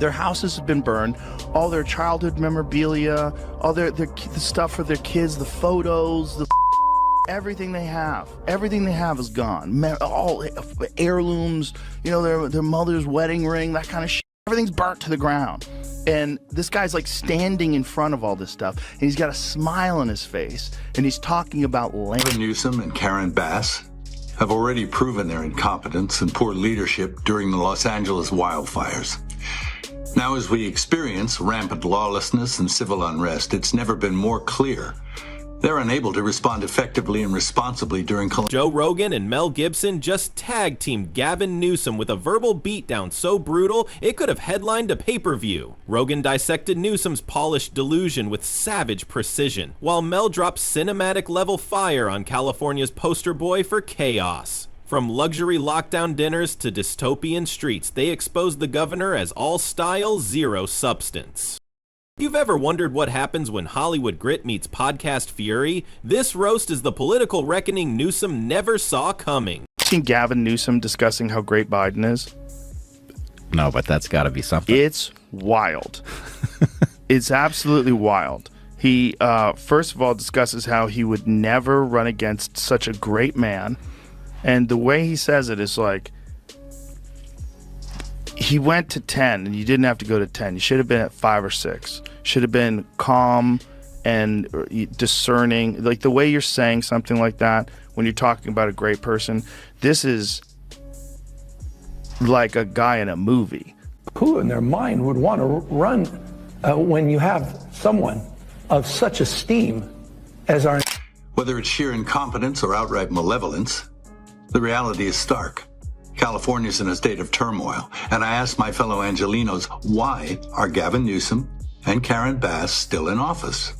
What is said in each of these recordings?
Their houses have been burned, all their childhood memorabilia, all the stuff for their kids, the photos, everything they have is gone. All heirlooms, you know, their mother's wedding ring, that kind of shit. Everything's burnt to the ground. And this guy's like standing in front of all this stuff, and he's got a smile on his face, and he's talking about land. Gavin Newsom and Karen Bass have already proven their incompetence and poor leadership during the Los Angeles wildfires. Now, as we experience rampant lawlessness and civil unrest, it's never been more clear they're unable to respond effectively and responsibly during Joe Rogan and Mel Gibson just tag-teamed Gavin Newsom with a verbal beatdown so brutal it could have headlined a pay-per-view. Rogan dissected Newsom's polished delusion with savage precision, while Mel dropped cinematic-level fire on California's poster boy for chaos. From luxury lockdown dinners to dystopian streets, they exposed the governor as all style, zero substance. If you've ever wondered what happens when Hollywood grit meets podcast fury, this roast is the political reckoning Newsom never saw coming. Seen Gavin Newsom discussing how great Biden is? No, but that's got to be something. It's wild. It's absolutely wild. He, first of all, discusses how he would never run against such a great man. And the way he says it is like, he went to 10, and you didn't have to go to 10. You should have been at 5 or 6. Should have been calm and discerning. Like the way you're saying something like that when you're talking about a great person, this is like a guy in a movie. Who in their mind would want to run when you have someone of such esteem as our... Whether it's sheer incompetence or outright malevolence, the reality is stark. California's in a state of turmoil, and I asked my fellow Angelenos, why are Gavin Newsom and Karen Bass still in office?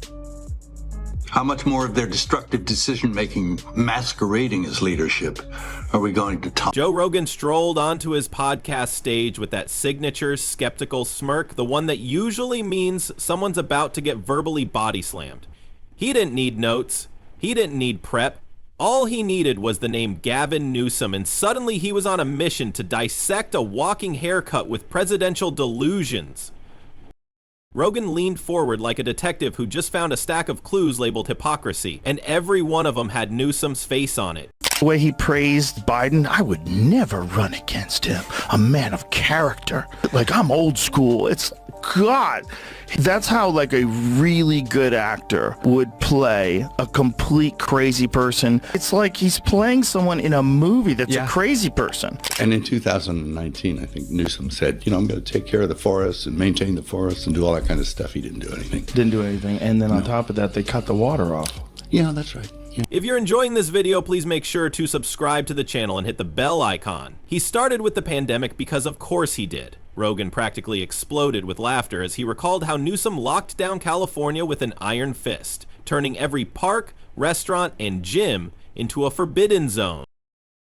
How much more of their destructive decision-making masquerading as leadership are we going to talk? Joe Rogan strolled onto his podcast stage with that signature skeptical smirk, the one that usually means someone's about to get verbally body slammed. He didn't need notes. He didn't need prep. All he needed was the name Gavin Newsom, and suddenly he was on a mission to dissect a walking haircut with presidential delusions. Rogan leaned forward like a detective who just found a stack of clues labeled hypocrisy, and every one of them had Newsom's face on it. The way he praised Biden, I would never run against him. A man of character. Like, I'm old school. It's, God. That's how, like, a really good actor would play a complete crazy person. It's like he's playing someone in a movie that's a crazy person. And in 2019, I think Newsom said, you know, I'm going to take care of the forests and maintain the forests and do all that kind of stuff. He didn't do anything. Didn't do anything. And then on top of that, they cut the water off. Yeah, that's right. Yeah. If you're enjoying this video, please make sure to subscribe to the channel and hit the bell icon. He started with the pandemic because of course he did. Rogan practically exploded with laughter as he recalled how Newsom locked down California with an iron fist, turning every park, restaurant, and gym into a forbidden zone.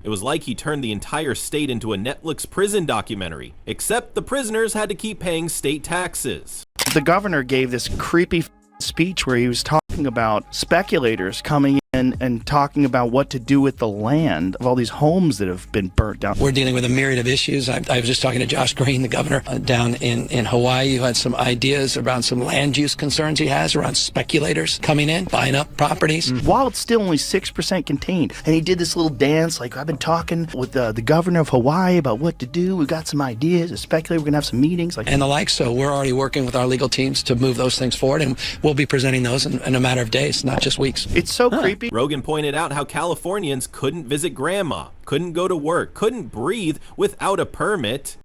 It was like he turned the entire state into a Netflix prison documentary, except the prisoners had to keep paying state taxes. The governor gave this creepy speech where he was talking about speculators coming in and talking about what to do with the land of all these homes that have been burnt down. We're dealing with a myriad of issues. I was just talking to Josh Green, the governor down in Hawaii, who had some ideas around some land use concerns he has around speculators coming in, buying up properties. While it's still only 6% contained. And he did this little dance, like, I've been talking with the governor of Hawaii about what to do. We've got some ideas, a speculator, we're going to have some meetings. And the like, so we're already working with our legal teams to move those things forward, and we'll be presenting those in a matter of days, not just weeks. It's so creepy. Rogan pointed out how Californians couldn't visit grandma, couldn't go to work, couldn't breathe without a permit.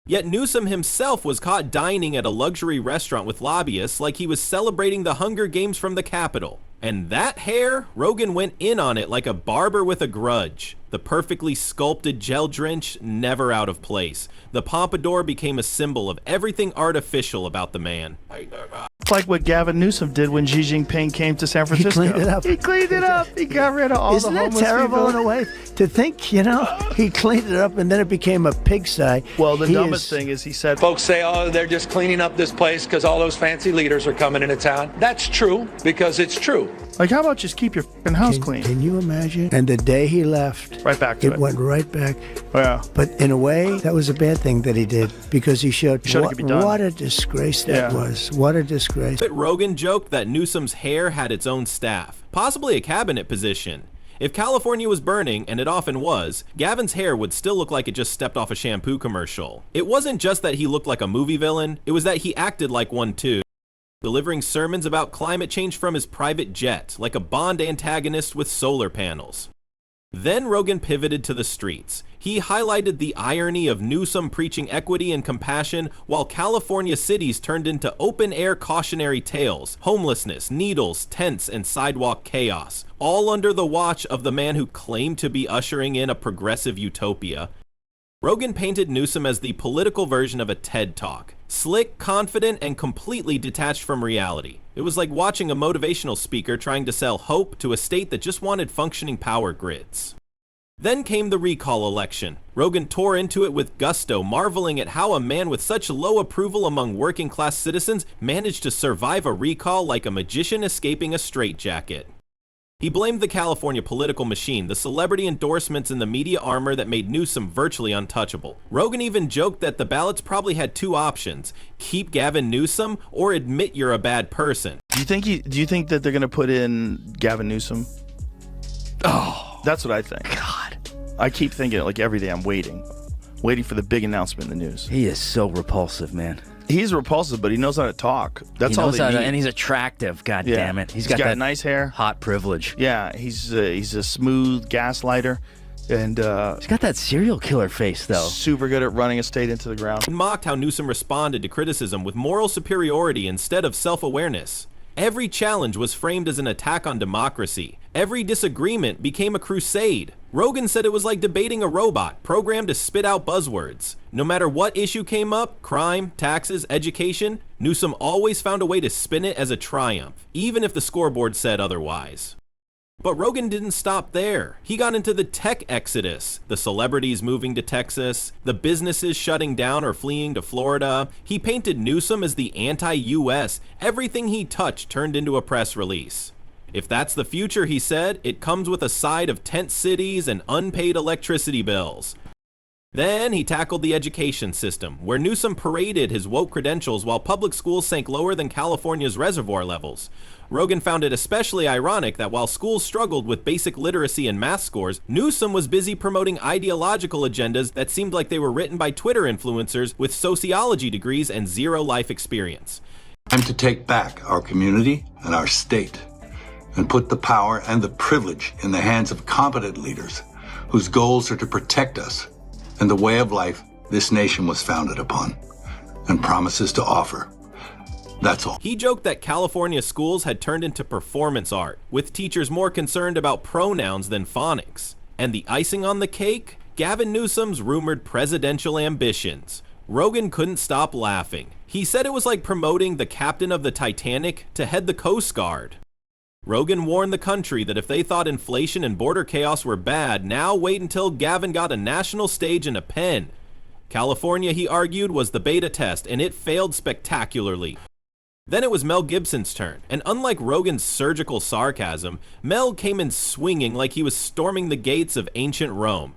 Yet Newsom himself was caught dining at a luxury restaurant with lobbyists like he was celebrating the Hunger Games from the Capitol. And that hair, Rogan went in on it like a barber with a grudge. The perfectly sculpted gel drench, never out of place. The pompadour became a symbol of everything artificial about the man. like what Gavin Newsom did when Xi Jinping came to San Francisco. He cleaned it up. He cleaned it up. He got rid of all Isn't the that homeless terrible people. in a way to think, he cleaned it up and then it became a pigsty. Well, the He dumbest is- thing is he said, Folks say, oh, they're just cleaning up this place because all those fancy leaders are coming into town. That's true, because it's true. like, how about just keep your fucking house clean? Can you imagine? And the day he left, Right back to it. went right back. Yeah. But in a way, that was a bad thing that he did because he showed Showed it could be done. what a disgrace that Yeah. was. What a disgrace. But Rogan joked that Newsom's hair had its own staff, possibly a cabinet position. If California was burning, and it often was, Gavin's hair would still look like it just stepped off a shampoo commercial. It wasn't just that he looked like a movie villain, it was that he acted like one too, delivering sermons about climate change from his private jet, like a Bond antagonist with solar panels. Then Rogan pivoted to the streets. He highlighted the irony of Newsom preaching equity and compassion while California cities turned into open-air cautionary tales, homelessness, needles, tents, and sidewalk chaos, all under the watch of the man who claimed to be ushering in a progressive utopia. Rogan painted Newsom as the political version of a TED Talk, slick, confident, and completely detached from reality. It was like watching a motivational speaker trying to sell hope to a state that just wanted functioning power grids. Then came the recall election. Rogan tore into it with gusto, marveling at how a man with such low approval among working-class citizens managed to survive a recall like a magician escaping a straitjacket. He blamed the California political machine, the celebrity endorsements, and the media armor that made Newsom virtually untouchable. Rogan even joked that the ballots probably had two options: keep Gavin Newsom or admit you're a bad person. Do you think that they're going to put in Gavin Newsom? Oh, that's what I think. God, I keep thinking it like every day. I'm waiting for the big announcement in the news. he is so repulsive, man. He's repulsive, but he knows how to talk. That's He all knows they how to- need. and he's attractive. God Yeah. damn it, He's got that nice hair. hot privilege. Yeah, he's a smooth gaslighter, and He's got that serial killer face, though. super good at running a state into the ground. And mocked how Newsom responded to criticism with moral superiority instead of self-awareness. Every challenge was framed as an attack on democracy. Every disagreement became a crusade. Rogan said it was like debating a robot programmed to spit out buzzwords. No matter what issue came up, crime, taxes, education, Newsom always found a way to spin it as a triumph, even if the scoreboard said otherwise. But Rogan didn't stop there. He got into the tech exodus, the celebrities moving to Texas, the businesses shutting down or fleeing to Florida. He painted Newsom as the anti-US. Everything he touched turned into a press release. If that's the future, he said, it comes with a side of tent cities and unpaid electricity bills. Then he tackled the education system, where Newsom paraded his woke credentials while public schools sank lower than California's reservoir levels. Rogan found it especially ironic that while schools struggled with basic literacy and math scores, Newsom was busy promoting ideological agendas that seemed like they were written by Twitter influencers with sociology degrees and zero life experience. Time to take back our community and our state and put the power and the privilege in the hands of competent leaders whose goals are to protect us and the way of life this nation was founded upon and promises to offer. That's all. He joked that California schools had turned into performance art, with teachers more concerned about pronouns than phonics. And the icing on the cake? Gavin Newsom's rumored presidential ambitions. Rogan couldn't stop laughing. He said it was like promoting the captain of the Titanic to head the Coast Guard. Rogan warned the country that if they thought inflation and border chaos were bad, now wait until Gavin got a national stage and a pen. California, he argued, was the beta test, and it failed spectacularly. Then it was Mel Gibson's turn, and unlike Rogan's surgical sarcasm, Mel came in swinging like he was storming the gates of ancient Rome.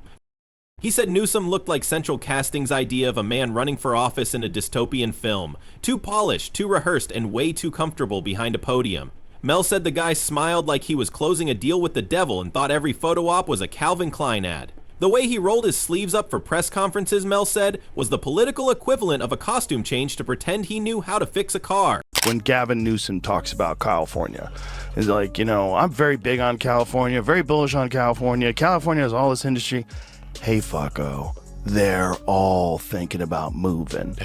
He said Newsom looked like Central Casting's idea of a man running for office in a dystopian film, too polished, too rehearsed, and way too comfortable behind a podium. Mel said the guy smiled like he was closing a deal with the devil and thought every photo op was a Calvin Klein ad. The way he rolled his sleeves up for press conferences, Mel said, was the political equivalent of a costume change to pretend he knew how to fix a car. When Gavin Newsom talks about California, he's like, I'm very big on California, very bullish on California. California has all this industry. Hey, fucko, they're all thinking about moving.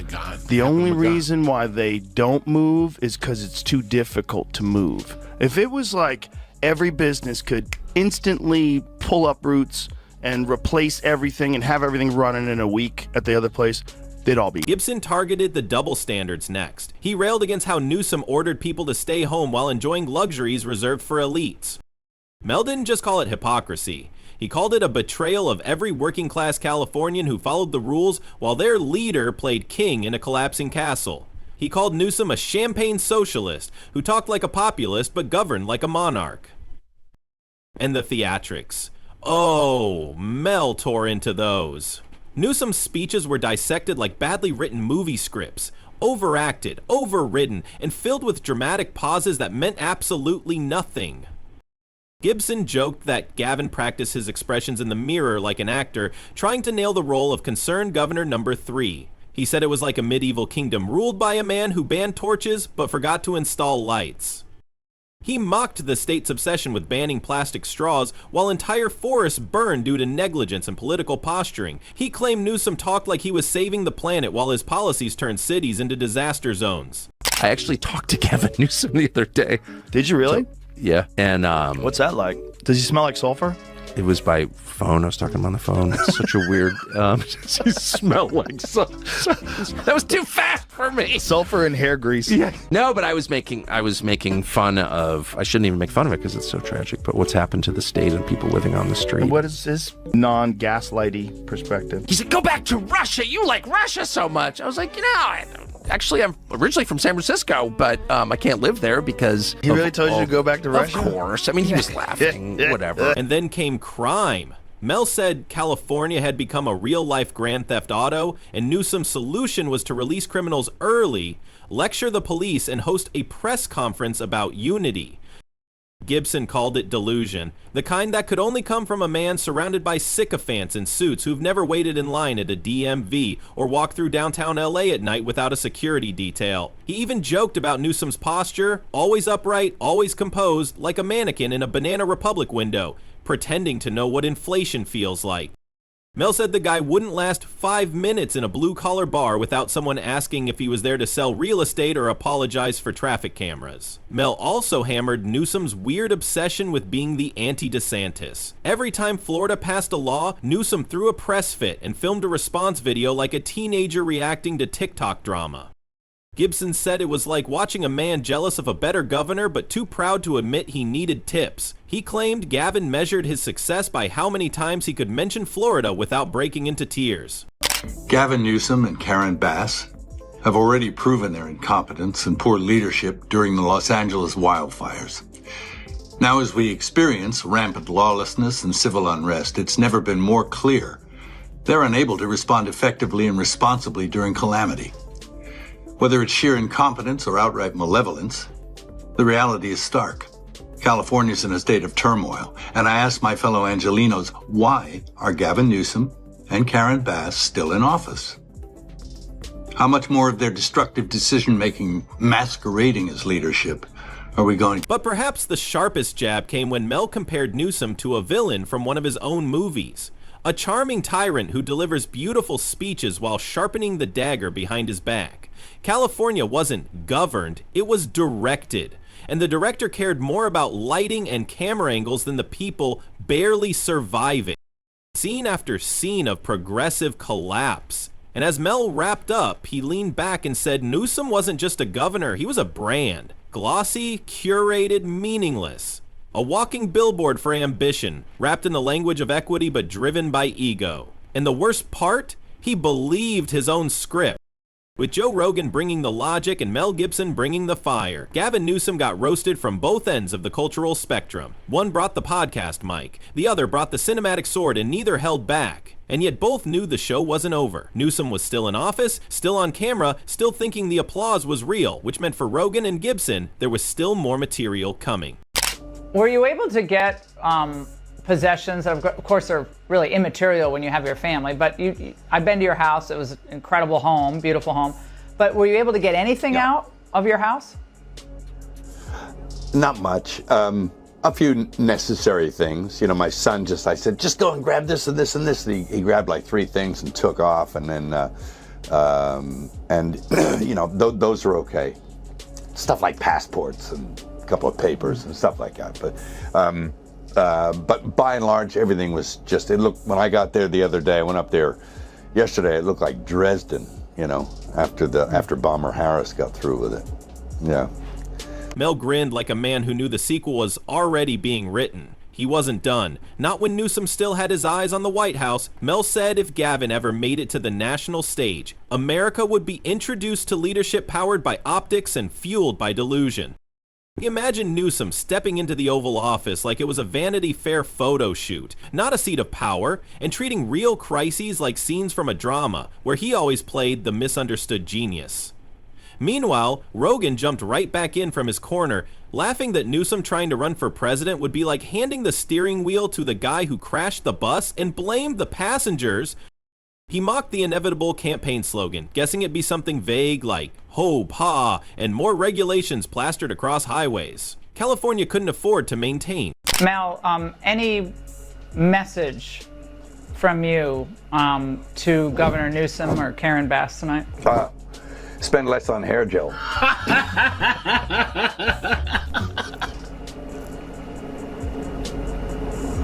The only reason why they don't move is because it's too difficult to move. If it was like every business could instantly pull up roots and replace everything and have everything running in a week at the other place, They'd all be. Gibson targeted the double standards next. He railed against how Newsom ordered people to stay home while enjoying luxuries reserved for elites. Mel didn't just call it hypocrisy. He called it a betrayal of every working-class Californian who followed the rules while their leader played king in a collapsing castle. He called Newsom a champagne socialist who talked like a populist but governed like a monarch. And the theatrics. Oh, Mel tore into those. Newsom's speeches were dissected like badly written movie scripts, overacted, overridden, and filled with dramatic pauses that meant absolutely nothing. Gibson joked that Gavin practiced his expressions in the mirror like an actor, trying to nail the role of concerned governor number 3. He said it was like a medieval kingdom ruled by a man who banned torches but forgot to install lights. He mocked the state's obsession with banning plastic straws while entire forests burned due to negligence and political posturing. He claimed Newsom talked like he was saving the planet while his policies turned cities into disaster zones. I actually talked to Gavin Newsom the other day. Did you really? Yeah, and What's that like? Does he smell like sulfur? it was by phone. I was talking to him on the phone. It's such a weird. He smelled like that was too fast for me. Sulfur and hair grease. Yeah. No, but I was making fun of. I shouldn't even make fun of it because it's so tragic. But what's happened to the state and people living on the street? And what is his non-gaslighty perspective? He said, "Go back to Russia. You like Russia so much." I was like, actually, I'm originally from San Francisco, but I can't live there because... He really told you to go back to Russia? Of course. I mean, he was laughing, whatever. And then came crime. Mel said California had become a real-life Grand Theft Auto, and Newsom's solution was to release criminals early, lecture the police, and host a press conference about unity. Gibson called it delusion, the kind that could only come from a man surrounded by sycophants in suits who've never waited in line at a DMV or walked through downtown LA at night without a security detail. He even joked about Newsom's posture, always upright, always composed, like a mannequin in a Banana Republic window, pretending to know what inflation feels like. Mel said the guy wouldn't last 5 minutes in a blue-collar bar without someone asking if he was there to sell real estate or apologize for traffic cameras. Mel also hammered Newsom's weird obsession with being the anti-DeSantis. Every time Florida passed a law, Newsom threw a press fit and filmed a response video like a teenager reacting to TikTok drama. Gibson said it was like watching a man jealous of a better governor but too proud to admit he needed tips. He claimed Gavin measured his success by how many times he could mention Florida without breaking into tears. Gavin Newsom and Karen Bass have already proven their incompetence and poor leadership during the Los Angeles wildfires. Now, as we experience rampant lawlessness and civil unrest, it's never been more clear they're unable to respond effectively and responsibly during calamity. Whether it's sheer incompetence or outright malevolence, the reality is stark. California's in a state of turmoil, and I ask my fellow Angelenos, why are Gavin Newsom and Karen Bass still in office? How much more of their destructive decision-making masquerading as leadership are we going to... But perhaps the sharpest jab came when Mel compared Newsom to a villain from one of his own movies. A charming tyrant who delivers beautiful speeches while sharpening the dagger behind his back. California wasn't governed, it was directed. And the director cared more about lighting and camera angles than the people barely surviving. Scene after scene of progressive collapse. And as Mel wrapped up, he leaned back and said Newsom wasn't just a governor, he was a brand. Glossy, curated, meaningless. A walking billboard for ambition, wrapped in the language of equity but driven by ego. And the worst part? He believed his own script. With Joe Rogan bringing the logic and Mel Gibson bringing the fire, Gavin Newsom got roasted from both ends of the cultural spectrum. One brought the podcast mic, the other brought the cinematic sword, and neither held back. And yet both knew the show wasn't over. Newsom was still in office, still on camera, still thinking the applause was real, which meant for Rogan and Gibson, there was still more material coming. Were you able to get possessions that, of course, are really immaterial when you have your family, but I've been to your house. It was an incredible home, beautiful home. But were you able to get anything out of your house? Not much. A few necessary things. You know, my son I said, just go and grab this and this and this. And he grabbed like 3 things and took off. And then, you know, those are okay. Stuff like passports and a couple of papers and stuff like that. But by and large, everything was just, it looked, when I got there the other day, I went up there yesterday, it looked like Dresden. you know, after Bomber Harris got through with it. Yeah. Mel grinned like a man who knew the sequel was already being written. He wasn't done. Not when Newsom still had his eyes on the White House. Mel said if Gavin ever made it to the national stage, America would be introduced to leadership powered by optics and fueled by delusion. Imagine Newsom stepping into the Oval Office like it was a Vanity Fair photo shoot, not a seat of power, and treating real crises like scenes from a drama, where he always played the misunderstood genius. Meanwhile, Rogan jumped right back in from his corner, laughing that Newsom trying to run for president would be like handing the steering wheel to the guy who crashed the bus and blamed the passengers. He mocked the inevitable campaign slogan, guessing it'd be something vague like "Hope, ha," and more regulations plastered across highways. California couldn't afford to maintain. Mel, any message from you to Governor Newsom or Karen Bass tonight? Spend less on hair gel.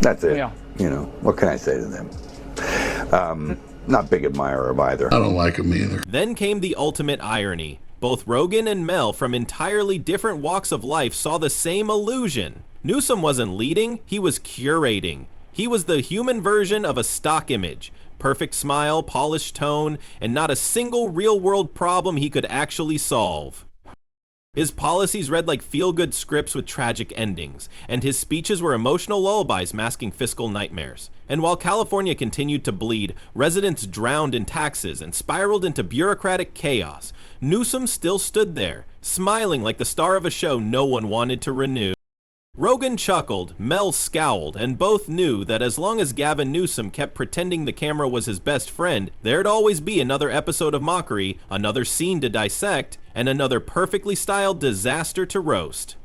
That's it. Yeah. You know, what can I say to them? Not big admirer of either. I don't like him either. Then came the ultimate irony. Both Rogan and Mel from entirely different walks of life saw the same illusion. Newsom wasn't leading, he was curating. He was the human version of a stock image. Perfect smile, polished tone, and not a single real-world problem he could actually solve. His policies read like feel-good scripts with tragic endings, and his speeches were emotional lullabies masking fiscal nightmares. And while California continued to bleed, residents drowned in taxes and spiraled into bureaucratic chaos, Newsom still stood there, smiling like the star of a show no one wanted to renew. Rogan chuckled, Mel scowled, and both knew that as long as Gavin Newsom kept pretending the camera was his best friend, there'd always be another episode of mockery, another scene to dissect, and another perfectly styled disaster to roast.